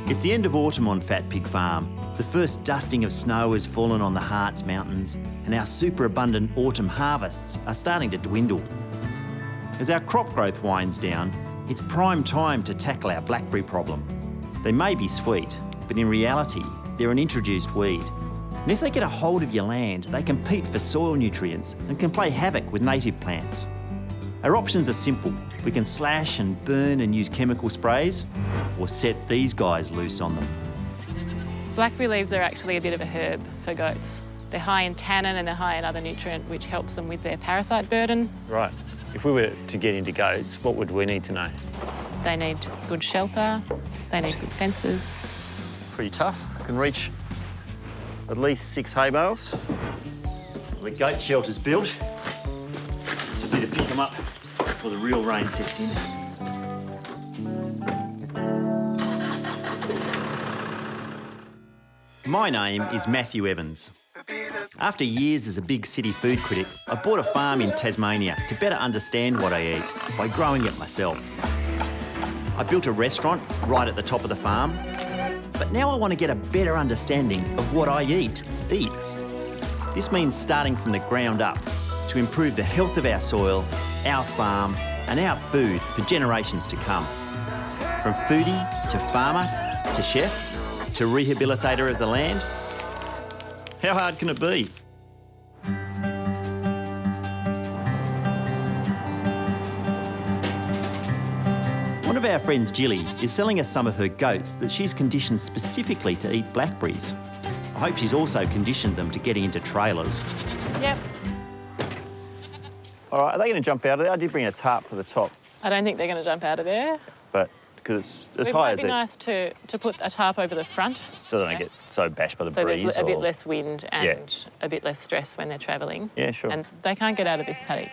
It's the end of autumn on Fat Pig Farm. The first dusting of snow has fallen on the Harts Mountains, and our superabundant autumn harvests are starting to dwindle. As our crop growth winds down, it's prime time to tackle our blackberry problem. They may be sweet, but in reality, they're an introduced weed. And if they get a hold of your land, they compete for soil nutrients and can play havoc with native plants. Our options are simple. We can slash and burn and use chemical sprays, or set these guys loose on them. Blackberry leaves are actually a bit of a herb for goats. They're high in tannin and they're high in other nutrient which helps them with their parasite burden. Right. If we were to get into goats, what would we need to know? They need good shelter, they need good fences. Pretty tough. I can reach at least 6 hay bales. The goat shelter's built. Just need to pick them up before the real rain sets in. My name is Matthew Evans. After years as a big city food critic, I bought a farm in Tasmania to better understand what I eat by growing it myself. I built a restaurant right at the top of the farm, but now I want to get a better understanding of what I eats. This means starting from the ground up to improve the health of our soil, our farm, and our food for generations to come. From foodie to farmer to chef to rehabilitator of the land. How hard can it be? One of our friends, Jilly, is selling us some of her goats that she's conditioned specifically to eat blackberries. I hope she's also conditioned them to getting into trailers. Yep. All right, are they going to jump out of there? I did bring a tarp for the top. I don't think they're going to jump out of there. But because it's as high as it... It might be nice to put a tarp over the front. So they don't get so bashed by the breeze. So there's a bit less wind and a bit less stress when they're travelling. Yeah, sure. And they can't get out of this paddock.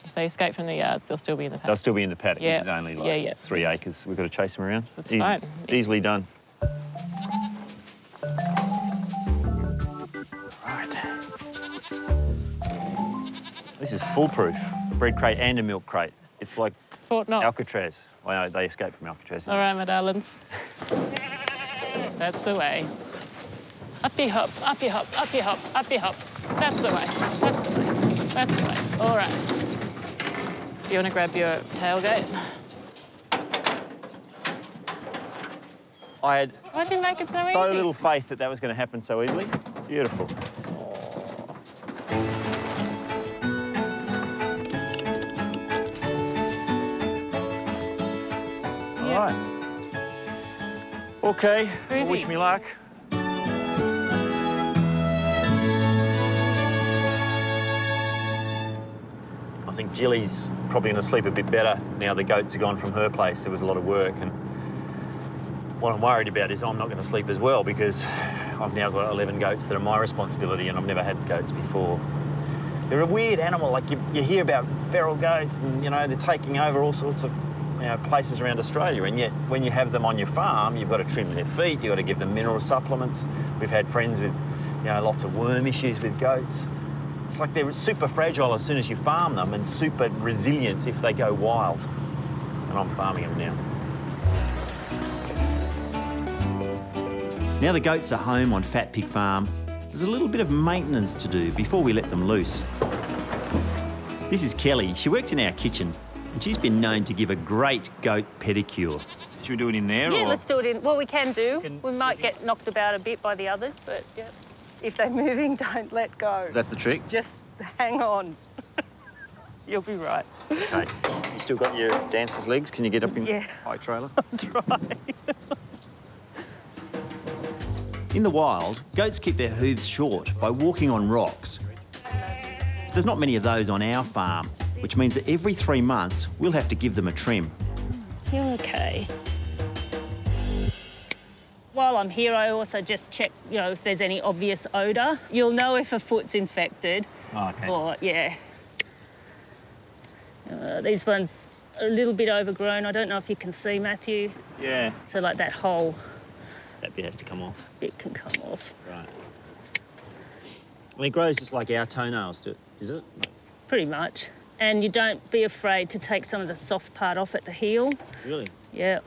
If they escape from the yards, they'll still be in the paddock. They'll still be in the paddock, yeah. which is only like 3 acres. We've got to chase them around. That's fine. Easily done. Right. This is foolproof. A bread crate and a milk crate. It's like Fort Knox. Alcatraz. Well, no, they escaped from Alcatraz. All right, my darlings. That's the way. Up you hop, up you hop, up you hop, up you hop. That's the way, that's the way, that's the way. All right. You want to grab your tailgate? I had Why'd you make it so easy? so little faith that that was going to happen so easily. Beautiful. All right. Okay, well, wish me luck. I think Jilly's probably going to sleep a bit better now the goats are gone from her place. There was a lot of work, and what I'm worried about is I'm not going to sleep as well because I've now got 11 goats that are my responsibility and I've never had goats before. They're a weird animal. Like you hear about feral goats and, you know, they're taking over all sorts of places around Australia, and yet when you have them on your farm, you've got to trim their feet, you've got to give them mineral supplements. We've had friends with, you know, lots of worm issues with goats. It's like they're super fragile as soon as you farm them and super resilient if they go wild. And I'm farming them now. Now the goats are home on Fat Pig Farm, there's a little bit of maintenance to do before we let them loose. This is Kelly. She works in our kitchen and she's been known to give a great goat pedicure. Should we do it in there? Yeah, or? let's do it in... Well, we can do. We might get knocked about a bit by the others, but yeah. If they're moving, don't let go. That's the trick? Just hang on. You'll be right. Okay. You still got your dancer's legs? Can you get up in high trailer? I'll try. In the wild, goats keep their hooves short by walking on rocks. There's not many of those on our farm, which means that every 3 months, we'll have to give them a trim. You're okay. While I'm here, I also just check, you know, if there's any obvious odour. You'll know if a foot's infected. Oh, okay. Or, yeah. These ones are a little bit overgrown. I don't know if you can see, Matthew. Yeah. So, like, that whole... That bit has to come off. Bit can come off. Right. I mean, it grows just like our toenails do, is it? Pretty much. And you don't be afraid to take some of the soft part off at the heel. Really? Yeah.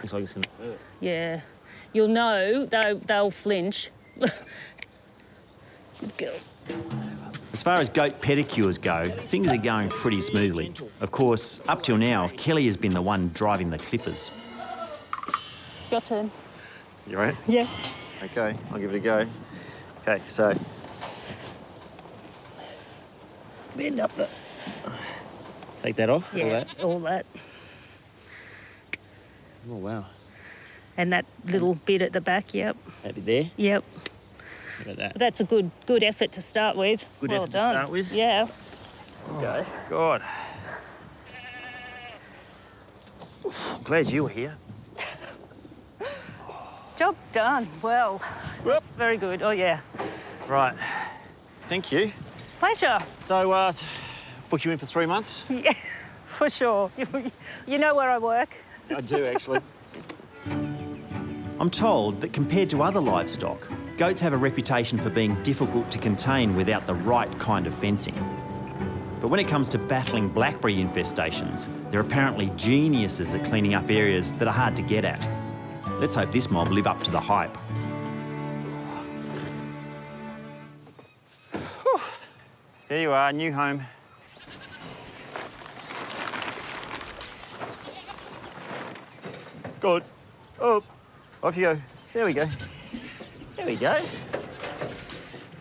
Looks like it's going to hurt. Yeah. you'll know they'll flinch. Good girl. As far as goat pedicures go, things are going pretty smoothly. Of course, up till now, Kelly has been the one driving the clippers. Your turn. You right? Yeah. Okay, I'll give it a go. Okay, so Bend up the... take that off. Yeah, all that. Oh wow. And that little bit at the back, yep. That bit there. Yep. Look at that. That's a good effort to start with. Good well effort done. to start with. Yeah. Okay. God. I'm glad you were here. Job done. Well, that's very good. Oh, yeah. Right. Thank you. Pleasure. So, book you in for 3 months? Yeah, for sure. You know where I work. I do, actually. I'm told that compared to other livestock, goats have a reputation for being difficult to contain without the right kind of fencing. But when it comes to battling blackberry infestations, they're apparently geniuses at cleaning up areas that are hard to get at. Let's hope this mob live up to the hype. There you are, new home. Good. Oh, off you go. There we go. There we go.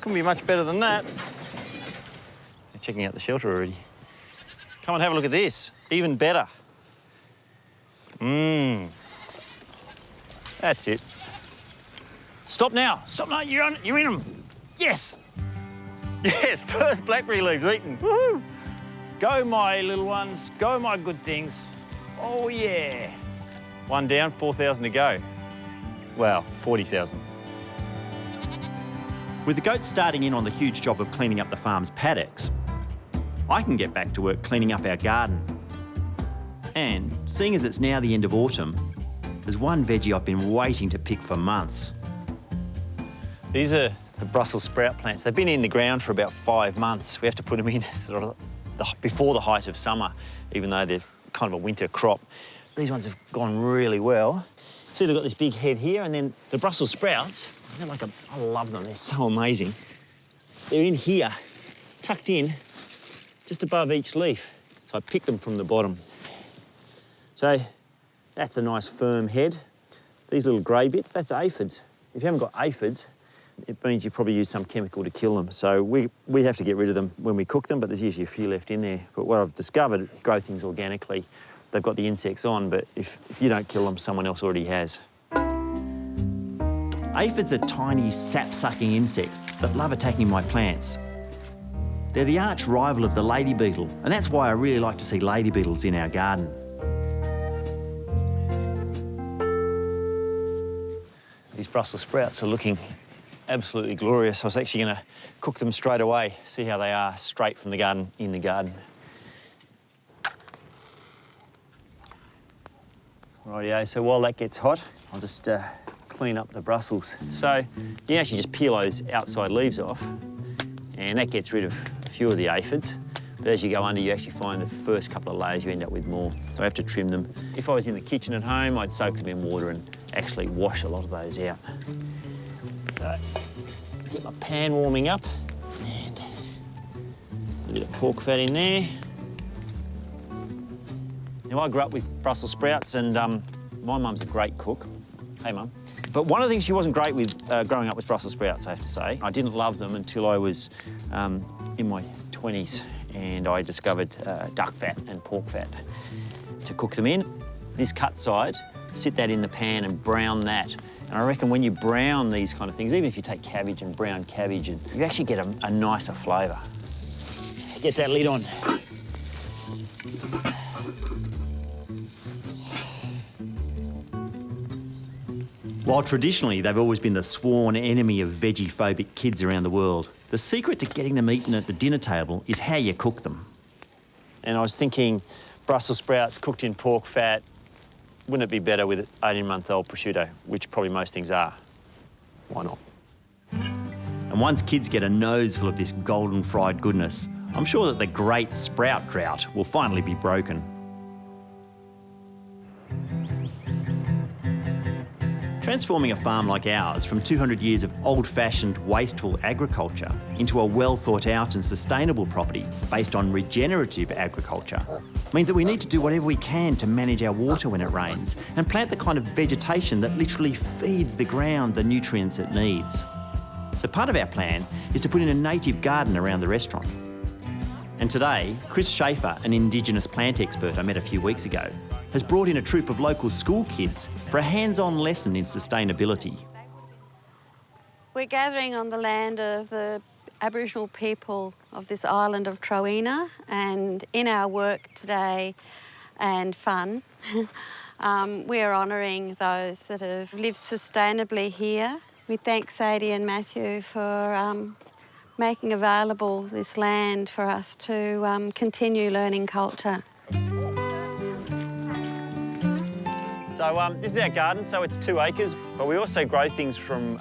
Couldn't be much better than that. They're checking out the shelter already. Come and have a look at this. Even better. That's it. Stop now. Stop now. You're in them. Yes. Yes, first blackberry leaves eaten. Woohoo! Go, my little ones. Go, my good things. Oh, yeah. One down, 4,000 to go. Wow, 40,000. With the goats starting in on the huge job of cleaning up the farm's paddocks, I can get back to work cleaning up our garden. And seeing as it's now the end of autumn, there's one veggie I've been waiting to pick for months. These are the Brussels sprout plants. They've been in the ground for about 5 months. We have to put them in sort of before the height of summer, even though they're kind of a winter crop. These ones have gone really well. See, they've got this big head here, and then the Brussels sprouts, they're like I love them, they're so amazing. They're in here, tucked in, just above each leaf. So I picked them from the bottom. So that's a nice firm head. These little grey bits, that's aphids. If you haven't got aphids, it means you probably use some chemical to kill them. So we have to get rid of them when we cook them, but there's usually a few left in there. But what I've discovered, grow things organically. They've got the insects on, but if you don't kill them, someone else already has. Aphids are tiny, sap-sucking insects that love attacking my plants. They're the arch rival of the lady beetle, and that's why I really like to see lady beetles in our garden. These Brussels sprouts are looking absolutely glorious. I was actually going to cook them straight away, see how they are straight from the garden, in the garden. Rightio, so while that gets hot, I'll just clean up the Brussels. So you can actually just peel those outside leaves off, and that gets rid of a few of the aphids. But as you go under, you actually find the first couple of layers you end up with more. So I have to trim them. If I was in the kitchen at home, I'd soak them in water and actually wash a lot of those out. So, get my pan warming up, and a bit of pork fat in there. Now, I grew up with Brussels sprouts, and my mum's a great cook. Hey, Mum. But one of the things she wasn't great with growing up was Brussels sprouts, I have to say. I didn't love them until I was in my 20s, and I discovered duck fat and pork fat to cook them in. This cut side, sit that in the pan and brown that. And I reckon when you brown these kind of things, even if you take cabbage and brown cabbage, you actually get a nicer flavour. Get that lid on. While traditionally they've always been the sworn enemy of veggie-phobic kids around the world, the secret to getting them eaten at the dinner table is how you cook them. And I was thinking Brussels sprouts cooked in pork fat, wouldn't it be better with 18-month-old prosciutto, which probably most things are? Why not? And once kids get a nose full of this golden fried goodness, I'm sure that the great sprout drought will finally be broken. Transforming a farm like ours from 200 years of old-fashioned, wasteful agriculture into a well-thought-out and sustainable property based on regenerative agriculture means that we need to do whatever we can to manage our water when it rains and plant the kind of vegetation that literally feeds the ground the nutrients it needs. So part of our plan is to put in a native garden around the restaurant. And today, Chris Schaefer, an Indigenous plant expert I met a few weeks ago, has brought in a troupe of local school kids for a hands-on lesson in sustainability. We're gathering on the land of the Aboriginal people of this island of Troina, and in our work today and fun, we're honouring those that have lived sustainably here. We thank Sadie and Matthew for making available this land for us to continue learning culture. So this is our garden, so it's 2 acres, but we also grow things from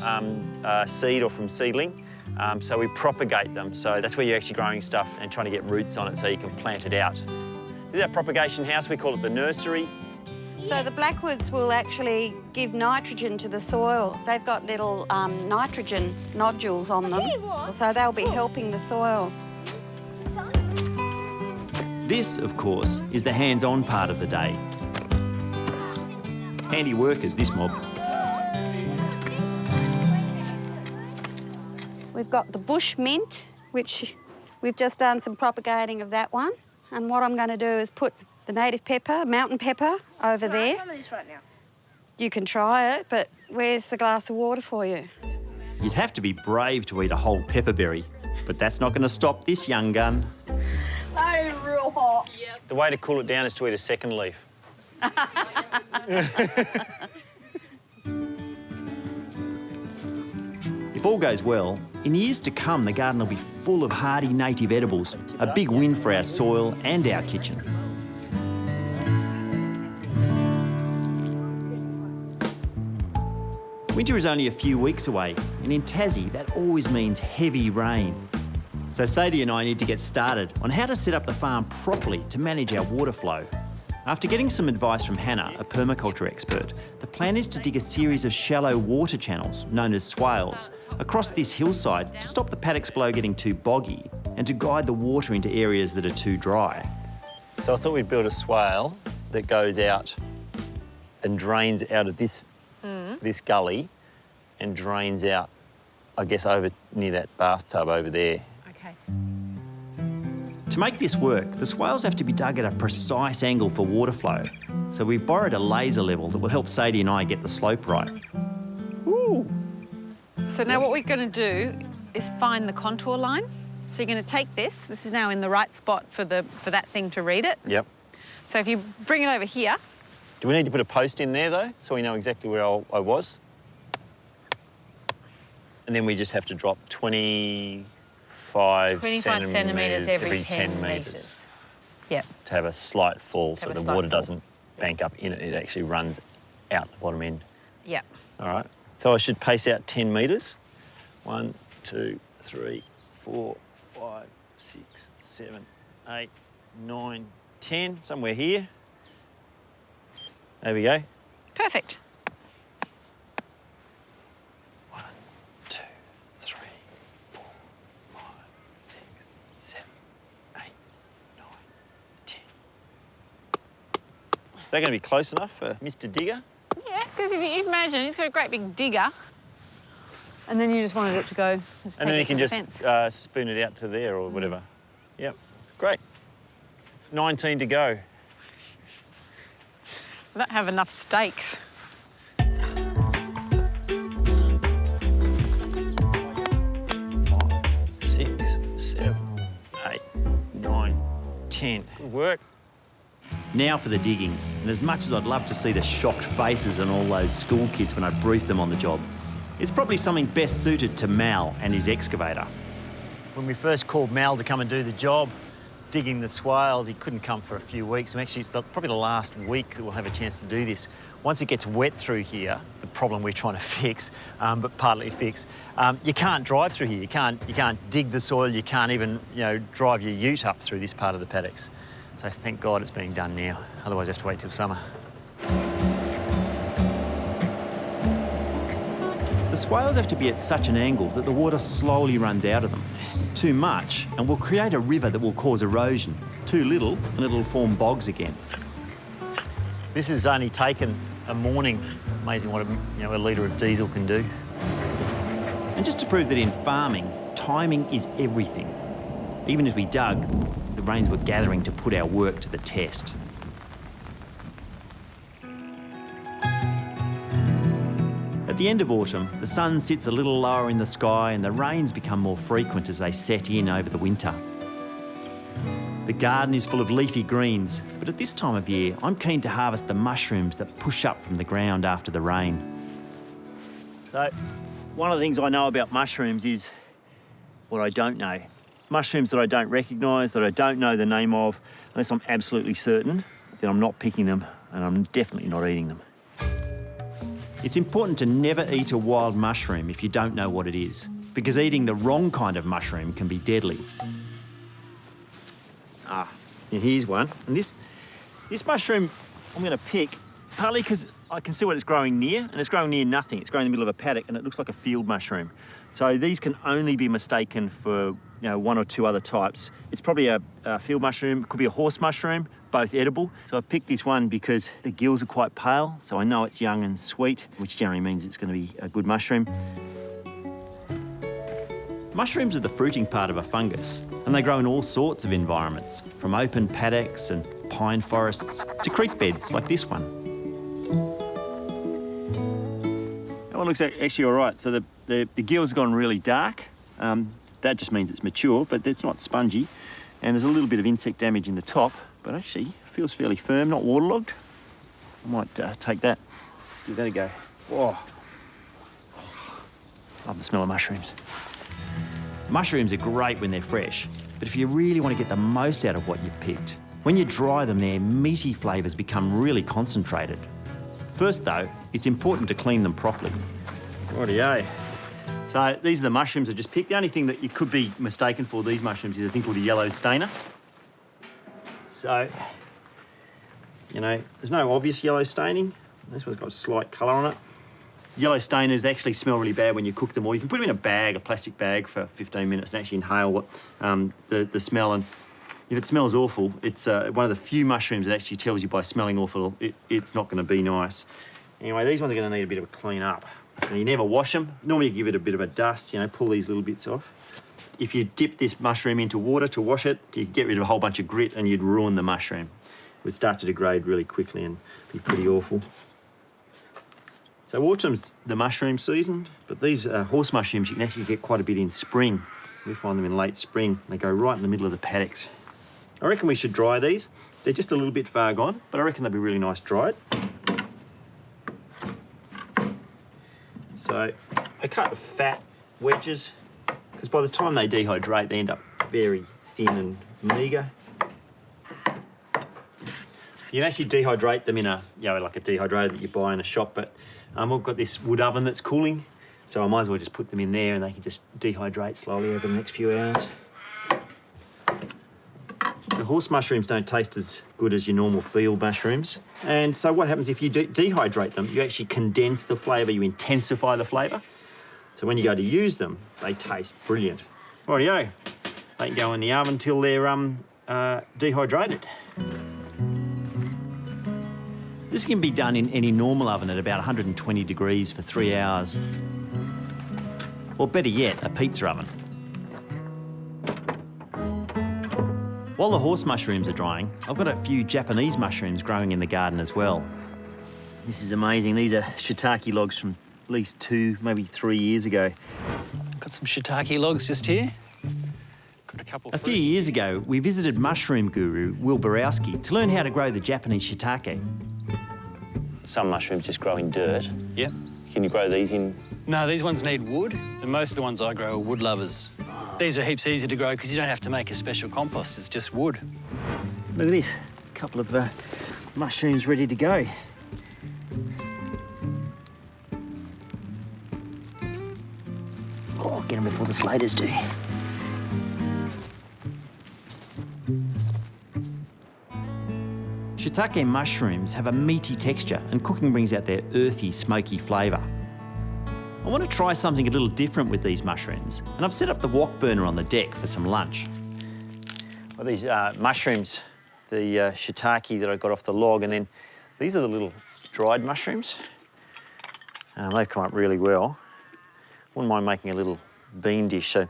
seed or from seedling. So we propagate them, so that's where you're actually growing stuff and trying to get roots on it so you can plant it out. This is our propagation house, we call it the nursery. So the blackwoods will actually give nitrogen to the soil. They've got little nitrogen nodules on them, so they'll be helping the soil. This, of course, is the hands-on part of the day. Handy workers, this mob. We've got the bush mint, which we've just done some propagating of that one. And what I'm going to do is put the native pepper, mountain pepper, over there. Some of this right now. You can try it, but where's the glass of water for you? You'd have to be brave to eat a whole pepperberry, but that's not going to stop this young gun. That is real hot. The way to cool it down is to eat a second leaf. If all goes well, in years to come, the garden will be full of hardy native edibles, a big win for our soil and our kitchen. Winter is only a few weeks away, and in Tassie, that always means heavy rain. So Sadie and I need to get started on how to set up the farm properly to manage our water flow. After getting some advice from Hannah, a permaculture expert, the plan is to dig a series of shallow water channels, known as swales, across this hillside to stop the paddocks below getting too boggy and to guide the water into areas that are too dry. So I thought we'd build a swale that goes out and drains out of this gully and drains out, I guess, over near that bathtub over there. Okay. To make this work, the swales have to be dug at a precise angle for water flow. So we've borrowed a laser level that will help Sadie and I get the slope right. Ooh. So now what we're going to do is find the contour line. So you're going to take this. This is now in the right spot for that thing to read it. Yep. So if you bring it over here. Do we need to put a post in there, though, so we know exactly where I was? And then we just have to drop 25 centimetres every 10 metres. metres. Yep. To have a slight fall so Have a the slight water fall. doesn't bank up in it. It actually runs out the bottom end. Yep. All right. So I should pace out 10 metres. 1, 2, 3, 4, 5, 6, 7, 8, 9, 10, somewhere here. There we go. Perfect. 1, 2, 3, 4, 5, 6, 7, 8, 9, 10. Is that going to be close enough for Mr. Digger? Yeah, because if you imagine, he's got a great big digger, and then you just wanted it to go. And then you can just spoon it out to there or whatever. Yep, great. 19 to go. We don't have enough stakes. 6, 7, 8, 9, 10. Good work. Now for the digging, and as much as I'd love to see the shocked faces on all those school kids when I briefed them on the job, it's probably something best suited to Mal and his excavator. When we first called Mal to come and do the job, digging the swales, he couldn't come for a few weeks. And actually, it's probably the last week that we'll have a chance to do this. Once it gets wet through here, the problem we're trying to fix, but partly fix, you can't drive through here. You can't dig the soil. You can't even, drive your ute up through this part of the paddocks. So thank God it's being done now. Otherwise, I have to wait till summer. The swales have to be at such an angle that the water slowly runs out of them. Too much and will create a river that will cause erosion. Too little and it'll form bogs again. This has only taken a morning. Amazing what a litre of diesel can do. And just to prove that in farming, timing is everything. Even as we dug, the rains were gathering to put our work to the test. At the end of autumn, the sun sits a little lower in the sky and the rains become more frequent as they set in over the winter. The garden is full of leafy greens, but at this time of year, I'm keen to harvest the mushrooms that push up from the ground after the rain. So, one of the things I know about mushrooms is what I don't know. Mushrooms that I don't recognise, that I don't know the name of, unless I'm absolutely certain, then I'm not picking them and I'm definitely not eating them. It's important to never eat a wild mushroom if you don't know what it is, because eating the wrong kind of mushroom can be deadly. And here's one. And this mushroom I'm going to pick, partly because I can see what it's growing near, and it's growing near nothing. It's growing in the middle of a paddock, and it looks like a field mushroom. So these can only be mistaken for one or two other types. It's probably a field mushroom, could be a horse mushroom, both edible. So I picked this one because the gills are quite pale, so I know it's young and sweet, which generally means it's going to be a good mushroom. Mushrooms are the fruiting part of a fungus, and they grow in all sorts of environments, from open paddocks and pine forests to creek beds like this one. That one looks actually all right. So the gill's gone really dark. That just means it's mature, but it's not spongy. And there's a little bit of insect damage in the top, but actually feels fairly firm, not waterlogged. I might take that, give that a go. Whoa. Love the smell of mushrooms. Mushrooms are great when they're fresh, but if you really want to get the most out of what you've picked, when you dry them, their meaty flavours become really concentrated. First though, it's important to clean them properly. Rightio. So these are the mushrooms I just picked. The only thing that you could be mistaken for these mushrooms is a thing called a yellow stainer. So, there's no obvious yellow staining. This one's got a slight colour on it. Yellow stainers actually smell really bad when you cook them, or you can put them in a bag, a plastic bag, for 15 minutes and actually inhale the smell. And if it smells awful, it's one of the few mushrooms that actually tells you by smelling awful it's not going to be nice. Anyway, these ones are going to need a bit of a clean up. And you never wash them. Normally you give it a bit of a dust, pull these little bits off. If you dip this mushroom into water to wash it, you get rid of a whole bunch of grit and you'd ruin the mushroom. It would start to degrade really quickly and be pretty awful. So autumn's the mushroom season, but these horse mushrooms you can actually get quite a bit in spring. We find them in late spring. They go right in the middle of the paddocks. I reckon we should dry these. They're just a little bit far gone, but I reckon they'll be really nice dried. So I cut fat wedges, because by the time they dehydrate, they end up very thin and meagre. You can actually dehydrate them in like a dehydrator that you buy in a shop, but I've got this wood oven that's cooling, so I might as well just put them in there and they can just dehydrate slowly over the next few hours. The horse mushrooms don't taste as good as your normal field mushrooms. And so what happens if you dehydrate them, you actually condense the flavour, you intensify the flavour. So when you go to use them, they taste brilliant. Rightio, they can go in the oven till they're dehydrated. This can be done in any normal oven at about 120 degrees for 3 hours. Or better yet, a pizza oven. While the horse mushrooms are drying, I've got a few Japanese mushrooms growing in the garden as well. This is amazing. These are shiitake logs from at least 2, maybe 3 years ago. Got some shiitake logs just here. Got a couple. A few years ago, we visited mushroom guru Will Borowski to learn how to grow the Japanese shiitake. Some mushrooms just grow in dirt. Yep. Can you grow these in? No, these ones need wood. So most of the ones I grow are wood lovers. These are heaps easier to grow because you don't have to make a special compost. It's just wood. Look at this. A couple of mushrooms ready to go. Oh, get them before the slaters do. Shiitake mushrooms have a meaty texture and cooking brings out their earthy, smoky flavour. I want to try something a little different with these mushrooms, and I've set up the wok burner on the deck for some lunch. Well, these mushrooms, the shiitake that I got off the log, and then these are the little dried mushrooms. They've come up really well. Wouldn't mind making a little bean dish. So,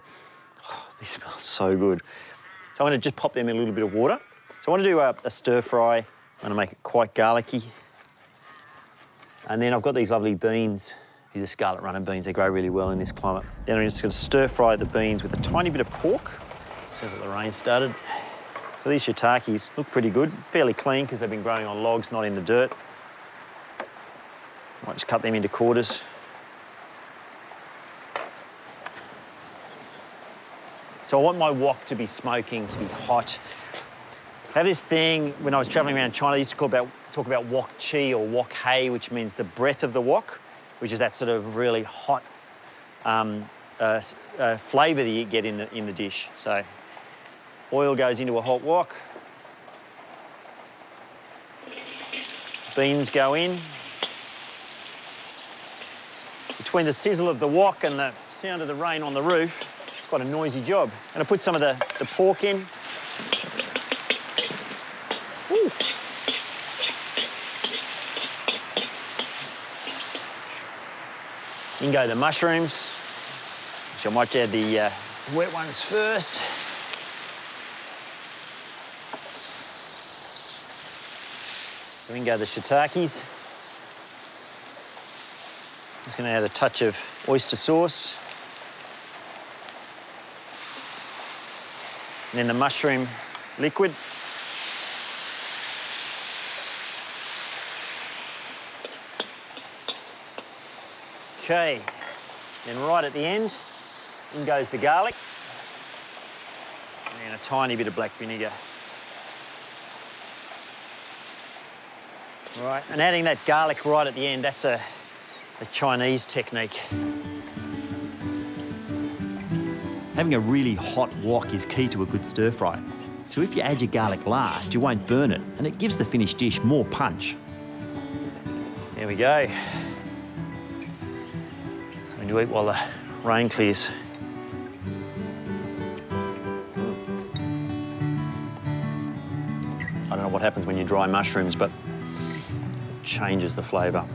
these smell so good. So I'm going to just pop them in a little bit of water. So I want to do a stir fry. I'm going to make it quite garlicky. And then I've got these lovely beans. These are scarlet runner beans. They grow really well in this climate. Then I'm just going to stir fry the beans with a tiny bit of pork. Sounds like the rain started. So these shiitakes look pretty good, fairly clean because they've been growing on logs, not in the dirt. Might just cut them into quarters. So I want my wok to be smoking, to be hot. I have this thing, when I was travelling around China, they used to talk about wok chi or wok hei, which means the breath of the wok, which is that sort of really hot flavour that you get in the dish. So oil goes into a hot wok. Beans go in. Between the sizzle of the wok and the sound of the rain on the roof, it's quite a noisy job. And I put some of the pork in. Ooh. In go the mushrooms, which I might add the wet ones first. In go the shiitakes. Just going to add a touch of oyster sauce. And then the mushroom liquid. Okay, then right at the end, in goes the garlic. And a tiny bit of black vinegar. Right, and adding that garlic right at the end, that's a Chinese technique. Having a really hot wok is key to a good stir fry. So if you add your garlic last, you won't burn it, and it gives the finished dish more punch. There we go. Something to eat while the rain clears. I don't know what happens when you dry mushrooms, but it changes the flavour.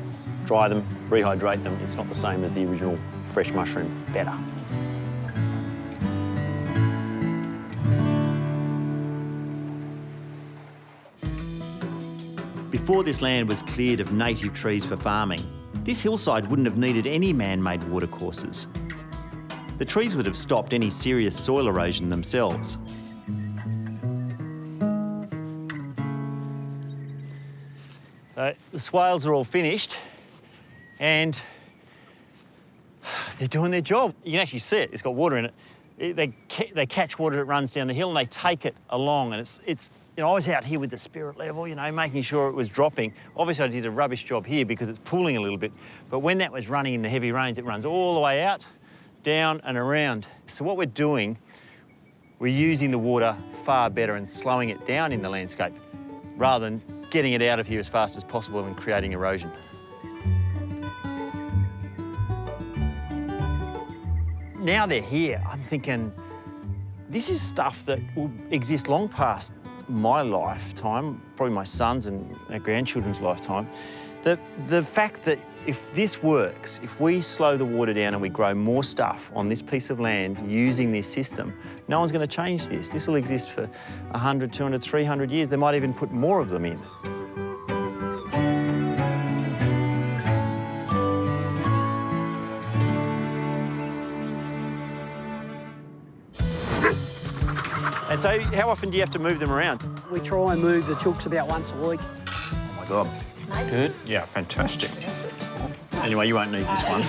Dry them, rehydrate them, it's not the same as the original fresh mushroom. Better. Before this land was cleared of native trees for farming, this hillside wouldn't have needed any man-made watercourses. The trees would have stopped any serious soil erosion themselves. The swales are all finished and they're doing their job. You can actually see it, it's got water in it. They catch water that runs down the hill and they take it along, and it's you know, I was out here with the spirit level, you know, making sure it was dropping. Obviously I did a rubbish job here because it's pooling a little bit, but when that was running in the heavy rains, it runs all the way out, down and around. So what we're doing, we're using the water far better and slowing it down in the landscape rather than getting it out of here as fast as possible and creating erosion. Now they're here, I'm thinking, this is stuff that will exist long past my lifetime, probably my son's and our grandchildren's lifetime. The fact that if this works, if we slow the water down and we grow more stuff on this piece of land using this system, no one's going to change this. This will exist for 100, 200, 300 years. They might even put more of them in. And so how often do you have to move them around? We try and move the chooks about once a week. Oh my God. Good? Yeah, fantastic. Anyway, you won't need this one.